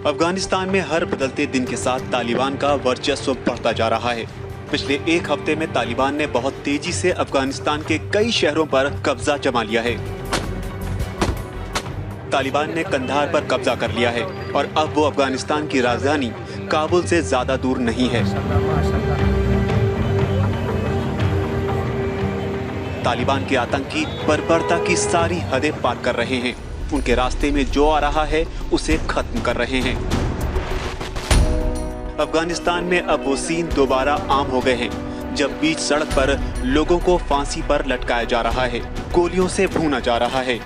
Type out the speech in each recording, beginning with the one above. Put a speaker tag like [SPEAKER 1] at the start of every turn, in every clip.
[SPEAKER 1] अफगानिस्तान में हर बदलते दिन के साथ तालिबान का वर्चस्व बढ़ता जा रहा है। पिछले एक हफ्ते में तालिबान ने बहुत तेजी से अफगानिस्तान के कई शहरों पर कब्जा जमा लिया है। तालिबान ने कंधार पर कब्जा कर लिया है और अब वो अफगानिस्तान की राजधानी काबुल से ज्यादा दूर नहीं है। तालिबान के आतंकी बर्बरता की सारी हदें पार कर रहे हैं। उनके रास्ते में जो आ रहा है उसे खत्म कर रहे हैं। अफगानिस्तान में अब वो सीन दोबारा आम हो गए हैं जब बीच सड़क पर लोगों को फांसी पर लटकाया जा रहा है, गोलियों से भूना जा रहा है।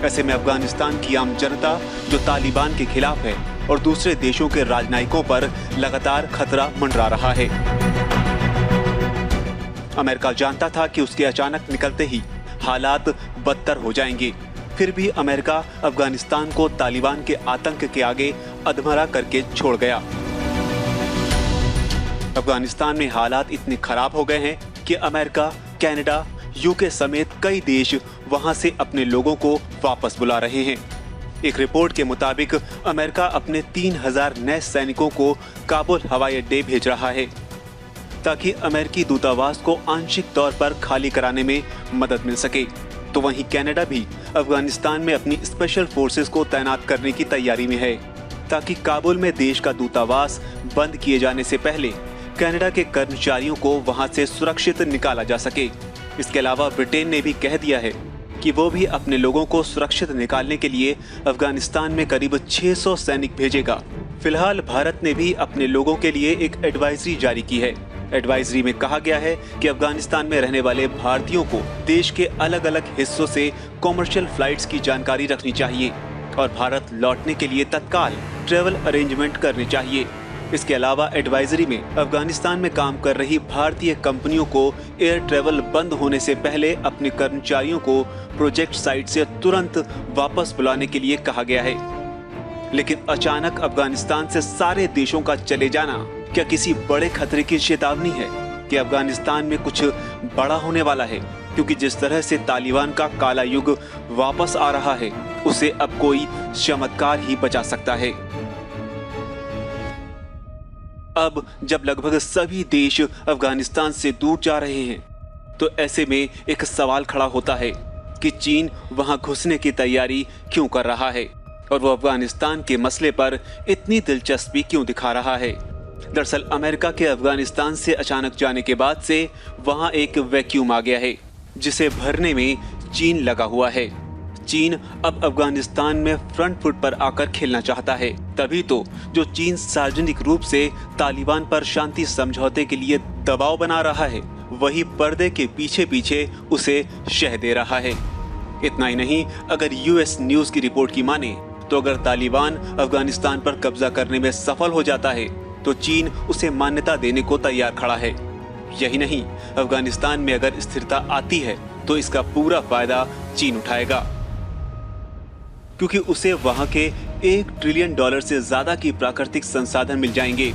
[SPEAKER 1] ऐसे में अफगानिस्तान की आम जनता जो तालिबान के खिलाफ है और दूसरे देशों के राजनयिकों पर लगातार खतरा मंडरा रहा है। अमेरिका जानता था कि उसके अचानक निकलते ही हालात बदतर हो जाएंगे, फिर भी अमेरिका अफगानिस्तान को तालिबान के आतंक के आगे अधमरा करके छोड़ गया। अफगानिस्तान में हालात इतने खराब हो गए हैं कि अमेरिका, कनाडा, यूके समेत कई देश वहां से अपने लोगों को वापस बुला रहे हैं। एक रिपोर्ट के मुताबिक अमेरिका अपने 3000 नए सैनिकों को काबुल हवाई अड्डे भेज रहा है ताकि अमेरिकी दूतावास को आंशिक तौर पर खाली कराने में मदद मिल सके। तो वहीं कनाडा भी अफगानिस्तान में अपनी स्पेशल फोर्सेस को तैनात करने की तैयारी में है ताकि काबुल में देश का दूतावास बंद किए जाने से पहले कनाडा के कर्मचारियों को वहां से सुरक्षित निकाला जा सके। इसके अलावा ब्रिटेन ने भी कह दिया है कि वो भी अपने लोगों को सुरक्षित निकालने के लिए अफगानिस्तान में करीब 600 सैनिक भेजेगा। फिलहाल भारत ने भी अपने लोगों के लिए एक एडवाइजरी जारी की है। एडवाइजरी में कहा गया है कि अफगानिस्तान में रहने वाले भारतीयों को देश के अलग अलग हिस्सों से कॉमर्शियल फ्लाइट्स की जानकारी रखनी चाहिए और भारत लौटने के लिए तत्काल ट्रेवल अरेंजमेंट करने चाहिए। इसके अलावा एडवाइजरी में अफगानिस्तान में काम कर रही भारतीय कंपनियों को एयर ट्रेवल बंद होने से पहले अपने कर्मचारियों को प्रोजेक्ट साइट से तुरंत वापस बुलाने के लिए कहा गया है। लेकिन अचानक अफगानिस्तान से सारे देशों का चले जाना क्या किसी बड़े खतरे की चेतावनी है कि अफगानिस्तान में कुछ बड़ा होने वाला है? क्योंकि जिस तरह से तालिबान का काला युग वापस आ रहा है उसे अब कोई चमत्कार ही बचा सकता है। अब जब लगभग सभी देश अफगानिस्तान से दूर जा रहे हैं तो ऐसे में एक सवाल खड़ा होता है कि चीन वहां घुसने की तैयारी क्यों कर रहा है और वो अफगानिस्तान के मसले पर इतनी दिलचस्पी क्यों दिखा रहा है। दरअसल अमेरिका के अफगानिस्तान से अचानक जाने के बाद से वहां एक वैक्यूम आ गया है जिसे भरने में चीन लगा हुआ है। चीन अब अफगानिस्तान में फ्रंट फुट पर आकर खेलना चाहता है। तभी तो जो चीन सार्वजनिक रूप से तालिबान पर शांति समझौते के लिए दबाव बना रहा है वही पर्दे के पीछे पीछे उसे शह दे रहा है। इतना ही नहीं, अगर यूएस न्यूज की रिपोर्ट की माने तो अगर तालिबान अफगानिस्तान पर कब्जा करने में सफल हो जाता है तो चीन उसे मान्यता देने को तैयार खड़ा है। यही नहीं, अफगानिस्तान में अगर स्थिरता आती है तो इसका पूरा फायदा चीन उठाएगा क्योंकि उसे वहां के $1 ट्रिलियन से ज्यादा की प्राकृतिक संसाधन मिल जाएंगे।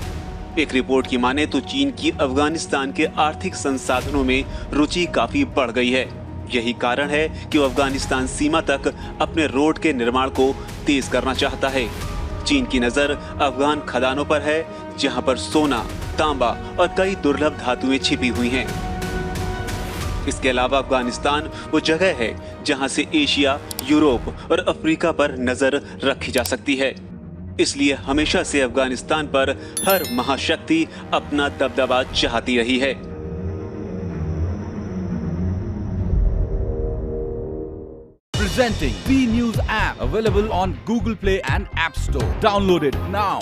[SPEAKER 1] एक रिपोर्ट की माने तो चीन की अफगानिस्तान के आर्थिक संसाधनों में रुचि काफी बढ़ गई है। यही कारण है कि वो अफगानिस्तान सीमा तक अपने रोड के निर्माण को तेज करना चाहता है। चीन की नजर अफगान खदानों पर है जहां पर सोना, तांबा और कई दुर्लभ धातुएं छिपी हुई हैं। इसके अलावा अफगानिस्तान वो जगह है जहां से एशिया, यूरोप और अफ्रीका पर नजर रखी जा सकती है। इसलिए हमेशा से अफगानिस्तान पर हर महाशक्ति अपना दबदबा चाहती रही है।
[SPEAKER 2] Presenting B News app available on Google Play and App Store. Download it now.